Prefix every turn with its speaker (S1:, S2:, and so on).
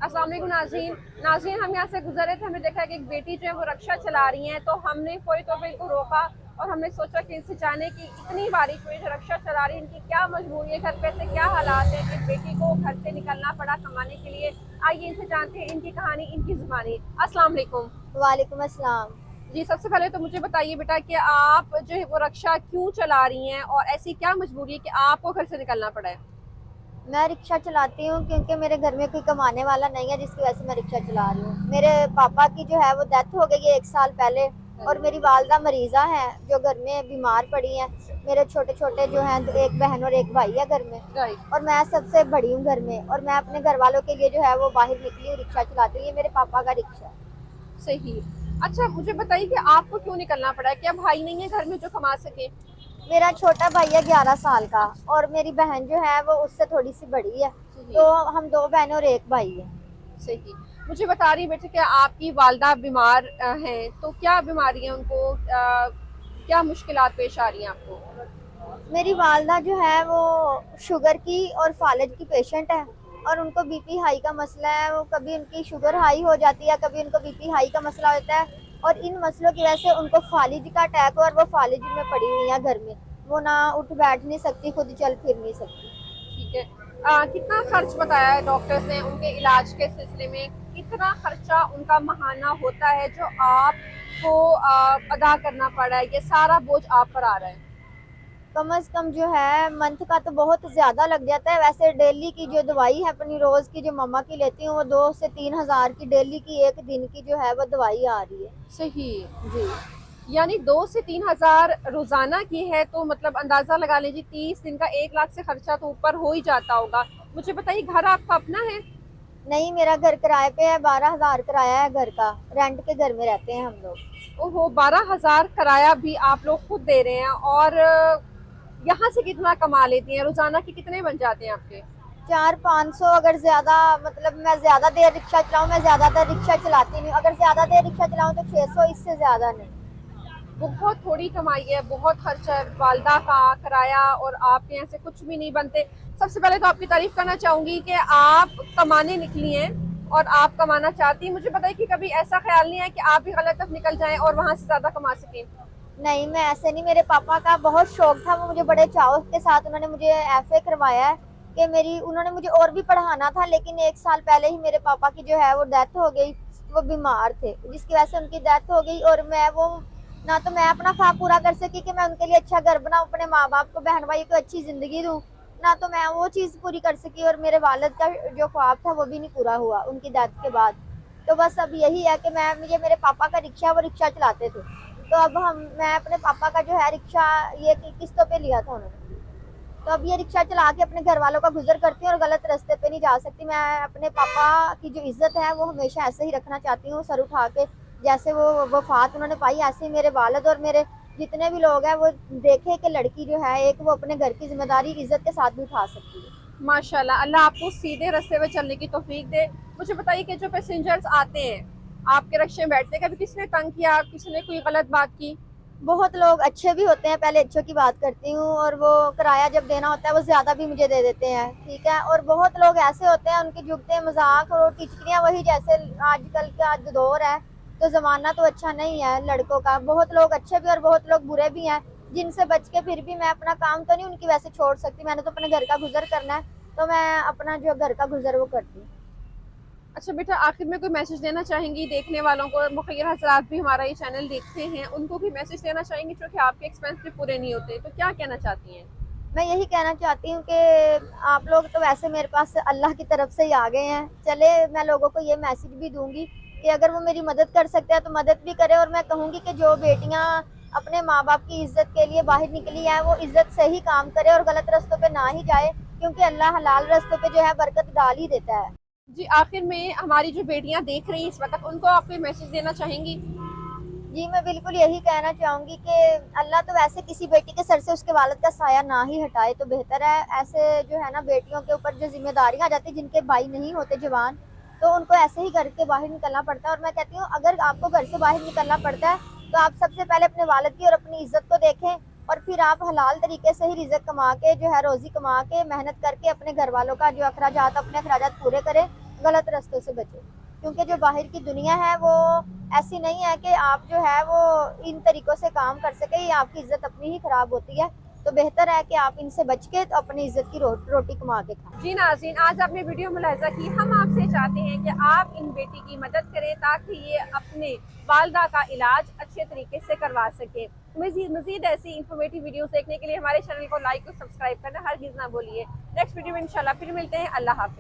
S1: अस्सलाम वालेकुम नाज़रीन। नाज़रीन, हम यहाँ से गुजर रहे थे, हमने देखा कि एक बेटी जो है वो रक्षा चला रही हैं, तो हमने फौरी तौर पर इनको रोका और हमने सोचा कि इनसे जाने की इतनी बारिश हुई, जो रक्षा चला रही है इनकी क्या मजबूरी है, घर पे से क्या हालात है कि बेटी को घर से निकलना पड़ा कमाने के लिए। आइए इनसे जानते हैं इनकी कहानी, इनकी जुबानी। अस्सलाम वालेकुम।
S2: वालेकुम अस्सलाम।
S1: जी, सबसे पहले तो मुझे बताइए बेटा कि आप जो है वो रक्षा क्यों चला रही हैं और ऐसी क्या मजबूरी है कि आपको घर से निकलना पड़ा है?
S2: मैं रिक्शा चलाती हूँ क्योंकि मेरे घर में कोई कमाने वाला नहीं है, जिसकी वजह से मैं रिक्शा चला रही हूँ। मेरे पापा की जो है वो डेथ हो गई है 1 साल पहले, और मेरी वालदा मरीज़ा है जो घर में बीमार पड़ी हैं। मेरे छोटे छोटे जो हैं, एक बहन और एक भाई है घर में,
S1: राइट।
S2: और मैं सबसे बड़ी हूँ घर में, और मैं अपने घर वालों के लिए जो है वो बाहर निकली हूँ रिक्शा चलाती हूँ। ये मेरे पापा का रिक्शा है।
S1: सही। अच्छा, मुझे बताइए कि आपको क्यों निकलना पड़ा है? क्या भाई नहीं है घर में जो कमा सके?
S2: मेरा छोटा भाई है 11 साल का, और मेरी बहन जो है वो उससे थोड़ी सी बड़ी है।
S1: सही।
S2: तो हम 2 बहनें और एक भाई है।
S1: सही। मुझे बता रही बेटे कि आपकी वालदा बीमार हैं, तो क्या बीमारी है उनको? क्या मुश्किलात पेश आ रही हैं आपको?
S2: मेरी वालदा जो है वो शुगर की और फालिज की पेशेंट है, और उनको बीपी हाई का मसला है। वो कभी उनकी शुगर हाई हो जाती है, कभी उनको बीपी हाई का मसला होता है, और इन मसलों की वजह से उनको फालिज का अटैक हुआ, और वो फालिज में पड़ी हुई है घर में। वो ना उठ बैठ नहीं सकती, खुद चल फिर नहीं सकती।
S1: ठीक है। कितना खर्च बताया है डॉक्टर्स ने उनके इलाज के सिलसिले में? कितना खर्चा उनका महाना होता है जो आपको अदा करना पड़ा है? ये सारा बोझ आप पर आ रहा है?
S2: कम से कम जो है मंथ का तो बहुत ज्यादा लग जाता है। वैसे डेली की जो दवाई है अपनी रोज की जो मम्मा की लेती हूँ, वो 2 से 3 हजार की डेली की एक दिन की जो है वो दवाई आ रही है।
S1: सही।
S2: जी।
S1: यानी 2 से 3 हजार रोजाना की है, तो मतलब अंदाजा लगा लीजिए 30 दिन का 1 लाख से खर्चा तो ऊपर हो ही जाता होगा। मुझे बताइए, घर आपका अपना है?
S2: नहीं, मेरा घर किराए पे है। 12 हजार किराया है घर का। रेंट के घर में रहते हैं हम लोग।
S1: ओहो, 12 हजार किराया भी आप लोग खुद दे रहे हैं? और यहाँ से कितना कमा लेती हैं? रोजाना के कितने बन जाते हैं आपके?
S2: 400-500 अगर ज्यादा, मतलब मैं ज्यादा देर रिक्शा चलाऊँ, मैं ज्यादातर रिक्शा चलाती नहीं हूँ। अगर ज्यादा देर रिक्शा चलाऊँ तो 600, इससे ज्यादा नहीं।
S1: बहुत थोड़ी कमाई है, बहुत खर्च है, वालदा का किराया और आपके यहाँ से कुछ भी नहीं बनते। सबसे पहले तो आपकी तारीफ करना चाहूंगी कि आप कमाने निकली हैं और आप कमाना चाहती हैं। मुझे बताइए कि कभी ऐसा ख्याल नहीं है कि आप भी गलत तरफ निकल जाएं और वहां से ज्यादा कमा सकें?
S2: नहीं, मैं ऐसे नहीं। मेरे पापा का बहुत शौक था, वो मुझे बड़े चाव के साथ उन्होंने मुझे एफए करवाया है कि मेरी, उन्होंने मुझे और भी पढ़ाना था, लेकिन 1 साल पहले ही मेरे पापा की जो है वो डेथ हो गई। वो बीमार थे, जिसकी वजह से उनकी डेथ हो गई, और मैं वो, ना तो मैं अपना ख्वाब पूरा कर सकी कि मैं उनके लिए अच्छा घर बनाऊं, अपने माँ बाप को, बहन भाई को अच्छी जिंदगी दूं, ना तो मैं वो चीज पूरी कर सकी। और मेरे वालिद का जो ख्वाब था वो भी नहीं पूरा हुआ उनकी डेथ के बाद। तो बस अब यही है कि मैं, मुझे मेरे पापा का रिक्शा, वो रिक्शा चलाते थे, तो अब मैं अपने पापा का जो है रिक्शा ये किस्तों पे लिया था उन्होंने, तो अब ये रिक्शा चला के अपने घर वालों का गुजर करती हूँ, और गलत रास्ते पे नहीं जा सकती। मैं अपने पापा की जो इज्जत है वो हमेशा ऐसे ही रखना चाहती हूँ, सर उठा के। जैसे वो वफात उन्होंने पाई, ऐसे ही मेरे वालिद और मेरे जितने भी लोग हैं वो देखे कि लड़की जो है एक, वो अपने घर की जिम्मेदारी इज्जत के साथ भी उठा सकती है।
S1: माशाल्लाह, अल्लाह आपको सीधे रास्ते पे चलने की तौफीक दे। मुझे बताइए कि जो पैसेंजर्स आते हैं आपके रिक्शे में बैठते, कभी किसी ने तंग किया, किसी ने कोई गलत बात की?
S2: बहुत लोग अच्छे भी होते हैं, पहले अच्छों की बात करती हूँ, और वो किराया जब देना होता है वो ज्यादा भी मुझे दे देते हैं, ठीक है। और बहुत लोग ऐसे होते हैं, उनके जुगते मजाक और टिचकियाँ, वही जैसे आजकल का जो दौर है, तो जमाना तो अच्छा नहीं है लड़कों का। बहुत लोग अच्छे भी और बहुत लोग बुरे भी हैं, जिनसे बच के फिर भी मैं अपना काम तो नहीं उनकी वैसे छोड़ सकती। मैंने तो अपने घर का गुजर करना है, तो मैं अपना जो घर का गुजर वो करती हूँ।
S1: अच्छा बेटा, आखिर में कोई मैसेज देना चाहेंगी देखने वालों को? मुखिर हजरात भी हमारा ये चैनल देखते हैं, उनको भी मैसेज देना चाहेंगी जो कि आपके एक्सपेंस भी पूरे नहीं होते, तो क्या कहना चाहती हैं?
S2: मैं यही कहना चाहती हूँ कि आप लोग तो वैसे मेरे पास अल्लाह की तरफ से ही आ गए हैं। चले, मैं लोगों को ये मैसेज भी दूंगी कि अगर वो मेरी मदद कर सकते हैं तो मदद भी करें, और मैं कहूँगी कि जो बेटियाँ अपने माँ बाप की इज्जत के लिए बाहर निकली है वो इज्जत से ही काम करे और गलत रास्तों पे ना ही जाए, क्योंकि अल्लाह हलाल रास्तों पे जो है बरकत डाल ही देता है।
S1: जी, आखिर में हमारी जो बेटियां देख रही हैं इस वक्त, उनको आप कोई मैसेज देना चाहेंगी?
S2: जी, मैं बिल्कुल यही कहना चाहूंगी कि अल्लाह तो वैसे किसी बेटी के सर से उसके वालिद का साया ना ही हटाए तो बेहतर है। ऐसे जो है ना, बेटियों के ऊपर जो जिम्मेदारियां आ जाती है, जिनके भाई नहीं होते जवान, तो उनको ऐसे ही घर के बाहर निकलना पड़ता है। और मैं कहती हूँ, अगर आपको घर से बाहर निकलना पड़ता है तो आप सबसे पहले अपने वालिद की और अपनी इज्जत को देखें, और फिर आप हलाल तरीके से ही रिजक कमा के, जो है रोजी कमा के, मेहनत करके अपने घर वालों का जो अखराजात, अपने अखराजात पूरे करें। गलत रास्ते से बचें, क्योंकि जो बाहर की दुनिया है वो ऐसी नहीं है कि आप जो है वो इन तरीकों से काम कर सके, ये आपकी इज्जत अपनी ही खराब होती है। तो बेहतर है कि आप इनसे बच के तो अपनी इज्जत की रोटी कमा के खाएं।
S1: जी नाज़रीन, आज आपने वीडियो मुलाहिजा की, हम आपसे चाहते हैं कि आप इन बेटी की मदद करें ताकि ये अपने वालदा का इलाज अच्छे तरीके से करवा सके। मज़ीद ऐसी इंफॉर्मेटिव वीडियोस देखने के लिए हमारे चैनल को लाइक और सब्सक्राइब करना हरगिज़ ना भूलिए। नेक्स्ट वीडियो में इंशाल्लाह फिर मिलते हैं। अल्लाह हाफ़िज़।